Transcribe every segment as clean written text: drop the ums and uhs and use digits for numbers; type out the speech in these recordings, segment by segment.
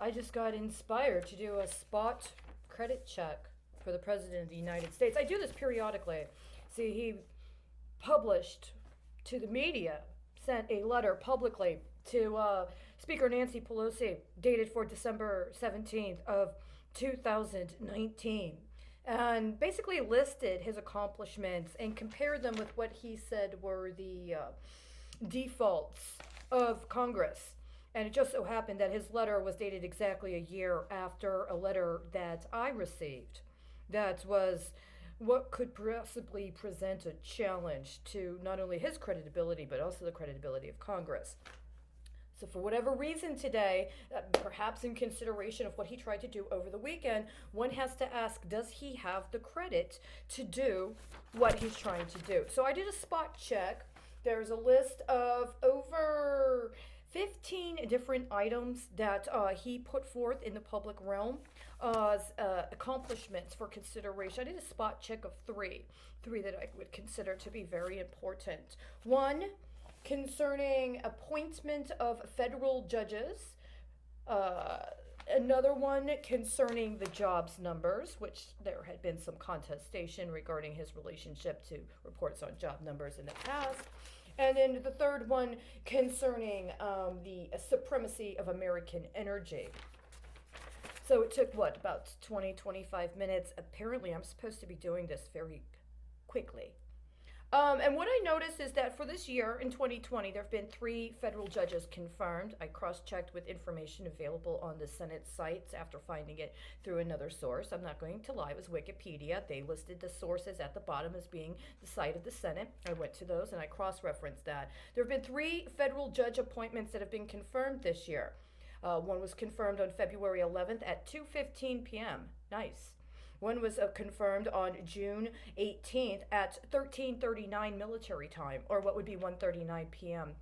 I just got inspired to do a spot credit check for the President of the United States. I do this periodically. See, he published to the media, sent a letter publicly to Speaker Nancy Pelosi, dated for December 17th of 2019, and basically listed his accomplishments and compared them with what he said were the defaults of Congress. And it just so happened that his letter was dated exactly a year after a letter that I received that was what could possibly present a challenge to not only his credibility but also the credibility of Congress. So, for whatever reason today, perhaps in consideration of what he tried to do over the weekend, one has to ask, does he have the credit to do what he's trying to do? So, I did a spot check. There's a list of over 15 different items that he put forth in the public realm as accomplishments for consideration. I did a spot check of three that I would consider to be very important. One, concerning appointment of federal judges. Another one concerning the jobs numbers, which there had been some contestation regarding his relationship to reports on job numbers in the past. And then the third one concerning the supremacy of American energy. So it took, about 20, 25 minutes. Apparently, I'm supposed to be doing this very quickly. And what I noticed is that for this year, in 2020, there have been 3 federal judges confirmed. I cross-checked with information available on the Senate sites after finding it through another source. I'm not going to lie, it was Wikipedia. They listed the sources at the bottom as being the site of the Senate. I went to those and I cross-referenced that. There have been 3 federal judge appointments that have been confirmed this year. One was confirmed on February 11th at 2:15 p.m. Nice. One was confirmed on June 18th at 13:39 military time, or what would be 1:39 p.m.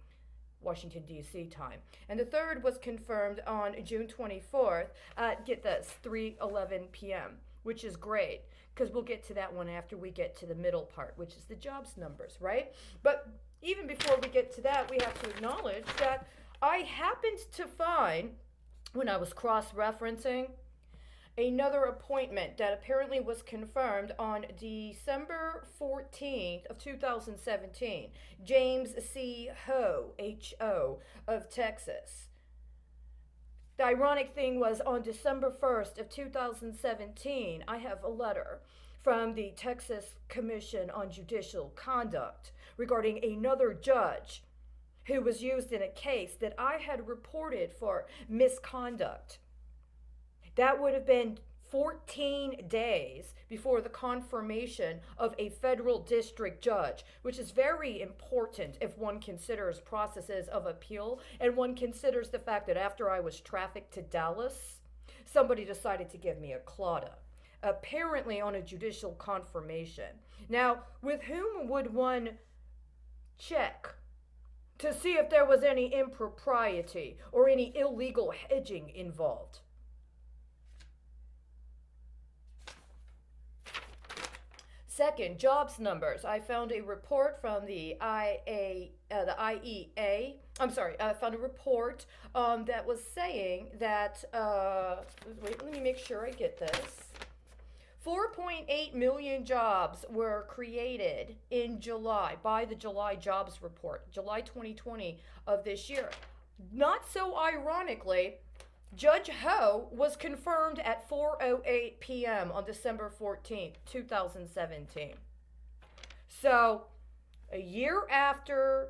Washington, D.C. time. And the third was confirmed on June 24th at, get this, 3:11 p.m., which is great, because we'll get to that one after we get to the middle part, which is the jobs numbers, right? But even before we get to that, we have to acknowledge that I happened to find, when I was cross-referencing, another appointment that apparently was confirmed on December 14th of 2017. James C. Ho, H-O, of Texas. The ironic thing was on December 1st of 2017, I have a letter from the Texas Commission on Judicial Conduct regarding another judge who was used in a case that I had reported for misconduct. That would have been 14 days before the confirmation of a federal district judge, which is very important if one considers processes of appeal and one considers the fact that after I was trafficked to Dallas, somebody decided to give me a clauda, apparently on a judicial confirmation. Now, with whom would one check to see if there was any impropriety or any illegal hedging involved? Second, jobs numbers. I found a report from the IEA. I found a report that was saying that, wait, let me make sure I get this. 4.8 million jobs were created in July by the July jobs report, July 2020 of this year. Not so ironically, Judge Ho was confirmed at 4:08 p.m. on December 14th, 2017. So, a year after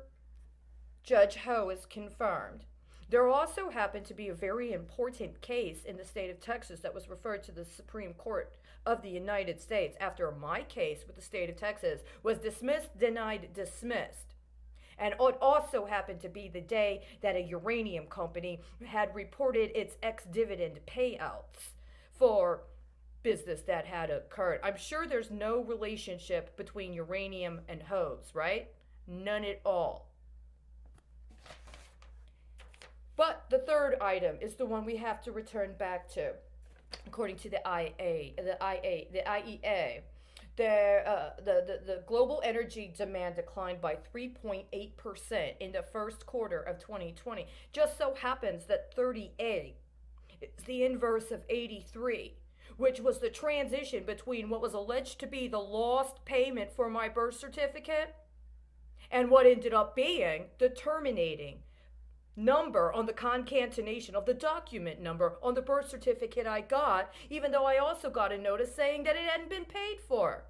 Judge Ho is confirmed, there also happened to be a very important case in the state of Texas that was referred to the Supreme Court of the United States after my case with the state of Texas was dismissed, denied, dismissed. And it also happened to be the day that a uranium company had reported its ex-dividend payouts for business that had occurred. I'm sure there's no relationship between uranium and hose, right? None at all. But the third item is the one we have to return back to. According to the IEA, the global energy demand declined by 3.8% in the first quarter of 2020. Just so happens that 38 It's the inverse of 83, which was the transition between what was alleged to be the lost payment for my birth certificate and what ended up being the terminating number on the concatenation of the document number on the birth certificate I got, even though I also got a notice saying that it hadn't been paid for.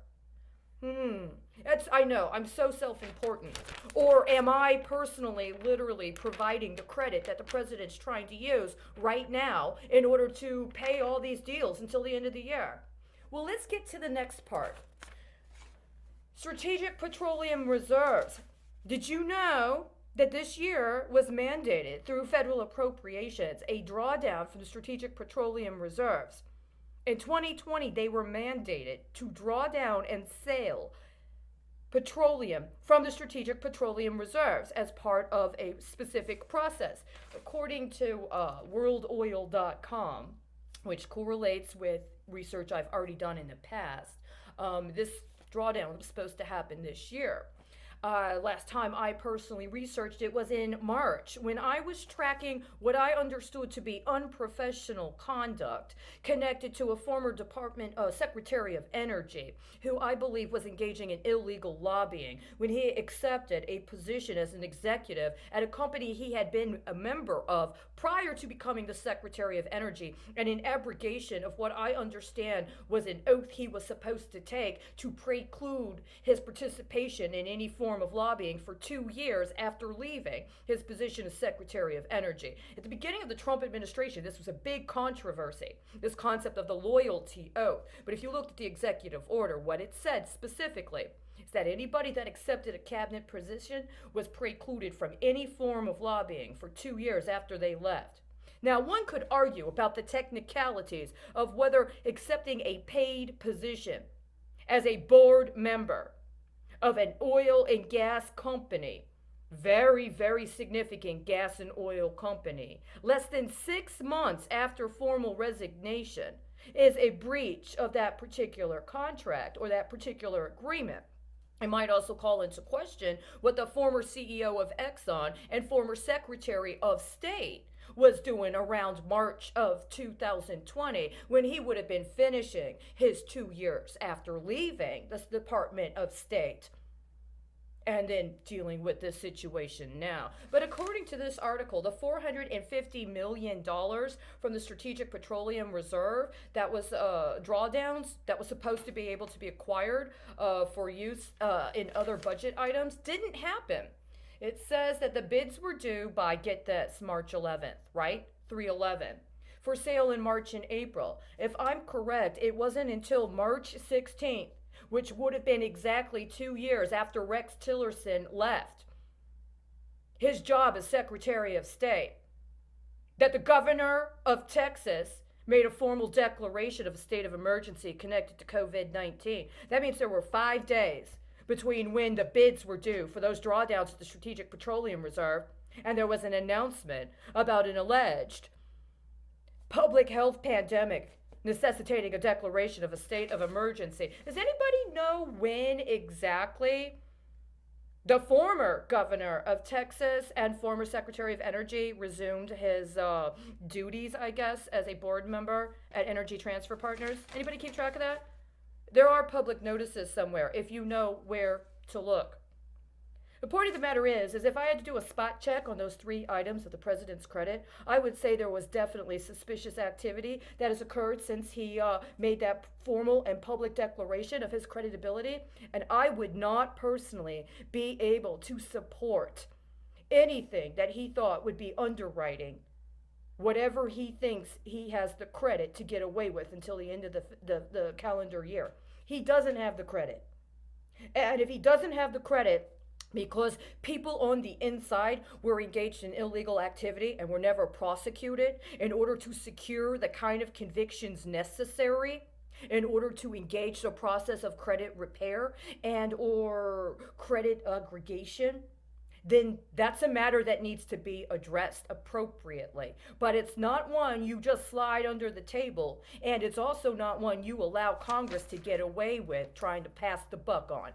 I know, I'm so self-important. Or am I personally, literally providing the credit that the president's trying to use right now in order to pay all these deals until the end of the year? Well, let's get to the next part. Strategic Petroleum Reserves. Did you know that this year was mandated through federal appropriations a drawdown from the Strategic Petroleum Reserves? In 2020, they were mandated to draw down and sell petroleum from the Strategic Petroleum Reserves as part of a specific process. According to worldoil.com, which correlates with research I've already done in the past, this drawdown was supposed to happen this year. Last time I personally researched it was in March, when I was tracking what I understood to be unprofessional conduct connected to a former Department Secretary of Energy, who I believe was engaging in illegal lobbying when he accepted a position as an executive at a company he had been a member of prior to becoming the Secretary of Energy, and in abrogation of what I understand was an oath he was supposed to take to preclude his participation in any form of lobbying for 2 years after leaving his position as Secretary of Energy. At the beginning of the Trump administration, this was a big controversy, this concept of the loyalty oath. But if you looked at the executive order, what it said specifically is that anybody that accepted a cabinet position was precluded from any form of lobbying for 2 years after they left. Now, one could argue about the technicalities of whether accepting a paid position as a board member of an oil and gas company, very, very significant gas and oil company, less than 6 months after formal resignation, is a breach of that particular contract or that particular agreement. I might also call into question what the former CEO of Exxon and former Secretary of State was doing around March of 2020 when he would have been finishing his 2 years after leaving the Department of State and then dealing with this situation now. But according to this article, the $450 million from the Strategic Petroleum Reserve that was drawdowns that was supposed to be able to be acquired for use in other budget items didn't happen. It says that the bids were due by, get this, March 11th, right? 3/11. For sale in March and April. If I'm correct, it wasn't until March 16th, which would have been exactly 2 years after Rex Tillerson left his job as Secretary of State, that the governor of Texas made a formal declaration of a state of emergency connected to COVID-19. That means there were 5 days between when the bids were due for those drawdowns at the Strategic Petroleum Reserve and there was an announcement about an alleged public health pandemic necessitating a declaration of a state of emergency. Does anybody know when exactly the former governor of Texas and former Secretary of Energy resumed his duties, I guess, as a board member at Energy Transfer Partners? Anybody keep track of that? There are public notices somewhere if you know where to look. The point of the matter is if I had to do a spot check on those 3 items of the president's credit, I would say there was definitely suspicious activity that has occurred since he made that formal and public declaration of his credibility. And I would not personally be able to support anything that he thought would be underwriting whatever he thinks he has the credit to get away with until the end of the calendar year. He doesn't have the credit. And if he doesn't have the credit, because people on the inside were engaged in illegal activity and were never prosecuted in order to secure the kind of convictions necessary in order to engage the process of credit repair and or credit aggregation, then that's a matter that needs to be addressed appropriately. But it's not one you just slide under the table, and it's also not one you allow Congress to get away with trying to pass the buck on.